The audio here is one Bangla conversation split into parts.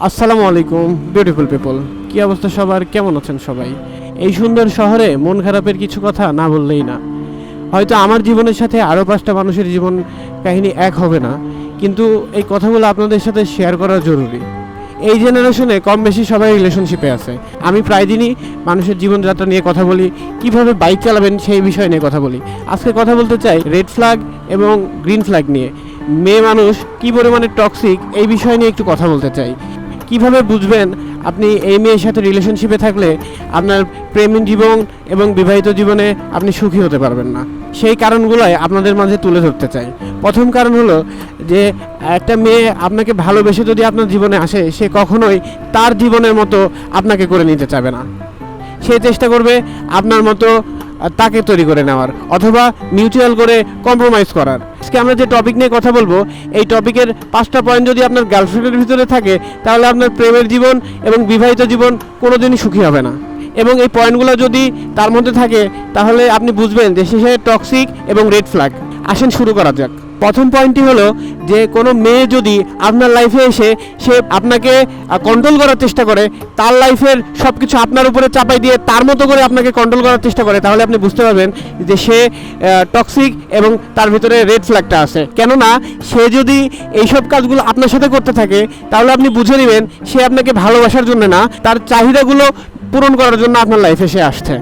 আসসালামু আলাইকুম বিউটিফুল পিপল, কি অবস্থা সবার? কেমন আছেন সবাই? এই সুন্দর শহরে মন খারাপের কিছু কথা না বললেই না। হয়তো আমার জীবনের সাথে আরও 5টা মানুষের জীবন কাহিনী এক হবে না, কিন্তু এই কথাগুলো আপনাদের সাথে শেয়ার করা জরুরি। এই জেনারেশনে কম বেশি সবাই রিলেশনশিপে আছে। আমি প্রায় দিনই মানুষের জীবনযাত্রা নিয়ে কথা বলি, কিভাবে বাইক চালাবেন সেই বিষয় নিয়ে কথা বলি। আজকে কথা বলতে চাই রেড ফ্ল্যাগ এবং গ্রিন ফ্ল্যাগ নিয়ে। মেয়ে মানুষ কী পরিমাণে টক্সিক এই বিষয় নিয়ে একটু কথা বলতে চাই। কিভাবে বুঝবেন আপনি এই মেয়ের সাথে রিলেশনশিপে থাকলে আপনার প্রেমিক জীবন এবং বিবাহিত জীবনে আপনি সুখী হতে পারবেন না, সেই কারণগুলোই আপনাদের মাঝে তুলে ধরতে চাই। প্রথম কারণ হলো যে একটা মেয়ে আপনাকে ভালোবেসে যদি আপনার জীবনে আসে, সে কখনোই তার জীবনের মতো আপনাকে করে নিতে চাবে না। সে চেষ্টা করবে আপনার মতো তাকে তৈরি করে নেওয়ার, অথবা মিউচুয়াল করে কম্প্রোমাইজ করার। আজকে আমরা যে টপিক নিয়ে কথা বলবো, এই টপিকের 5টা পয়েন্ট যদি আপনার গার্লফ্রেন্ডের ভিতরে থাকে, তাহলে আপনার প্রেমের জীবন এবং বিবাহিত জীবন কোনোদিনই সুখী হবে না। এবং এই পয়েন্টগুলো যদি তার মধ্যে থাকে, তাহলে আপনি বুঝবেন যে সে টক্সিক এবং রেড ফ্ল্যাগ। আসেন শুরু করা যাক। প্রথম পয়েন্টটি হলো যে কোনো মেয়ে যদি আপনার লাইফে এসে সে আপনাকে কন্ট্রোল করার চেষ্টা করে, তার লাইফের সব কিছু আপনার উপরে চাপাই দিয়ে তার মতো করে আপনাকে কন্ট্রোল করার চেষ্টা করে, তাহলে আপনি বুঝতে পারবেন যে সে টক্সিক এবং তার ভিতরে রেড ফ্ল্যাগটা আছে। কেননা সে যদি এইসব কাজগুলো আপনার সাথে করতে থাকে, তাহলে আপনি বুঝে নেবেন সে আপনাকে ভালোবাসার জন্য না, তার চাহিদাগুলো পূরণ করার জন্য আপনার লাইফে সে আসছে।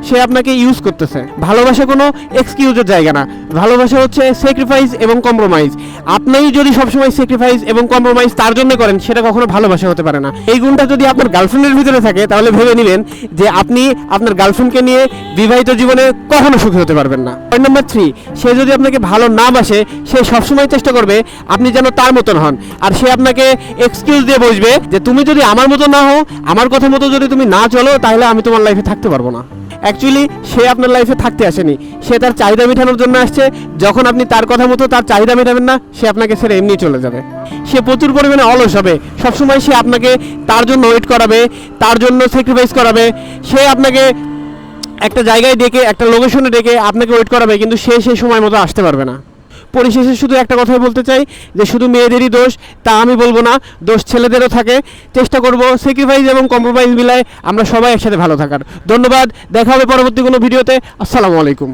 সে আপনাকে ইউজ করতেছে। ভালোবাসা কোনো এক্সকিউজের জায়গা না, ভালোবাসা হচ্ছে স্যাক্রিফাইস এবং কম্প্রোমাইজ। আপনি যদি সবসময় স্যাক্রিফাইস এবং কম্প্রোমাইজ তার জন্য করেন, সেটা কখনো ভালোবাসা হতে পারে না। এই গুণটা যদি আপনার গার্লফ্রেন্ডের ভিতরে থাকে, তাহলে ভেবে নেবেন যে আপনি আপনার গার্লফ্রেন্ডকে নিয়ে বিবাহিত জীবনে কখনো সুখী হতে পারবেন না। পয়েন্ট নাম্বার 3, সে যদি আপনাকে ভালো না বাসে, সে সবসময় চেষ্টা করবে আপনি যেন তার মতন হন। আর সে আপনাকে এক্সকিউজ দিয়ে বসবে যে তুমি যদি আমার মতো না হও, আমার কথা মতো যদি তুমি না চলো, তাহলে আমি তোমার লাইফে থাকতে পারবো না। অ্যাকচুয়ালি সে আপনার লাইফে থাকতে আসেনি, সে তার চাহিদা মেটানোর জন্য আসছে। যখন আপনি তার কথা মতো তার চাহিদা মেটাবেন না, সে আপনাকে ছেড়ে এমনি চলে যাবে। সে প্রচুর পরিমাণে অলস হবে, সবসময় সে আপনাকে তার জন্য ওয়েট করাবে, তার জন্য স্যাক্রিফাইস করাবে। সে আপনাকে একটা জায়গায় ডেকে, একটা লোকেশনে ডেকে আপনাকে ওয়েট করাবে, কিন্তু সে সেই সময় মতো আসতে পারবে না। পরিশেষে শুধু একটা কথাই বলতে চাই যে শুধু মেয়েদেরই দোষ তা আমি বলবো না, দোষ ছেলেদেরও থাকে। চেষ্টা করব স্যাক্রিফাইস এবং কম্প্রোমাইজ মিলায় আমরা সবাই একসাথে ভালো থাকার। ধন্যবাদ, দেখা হবে পরবর্তী কোনো ভিডিওতে। আসসালামু আলাইকুম।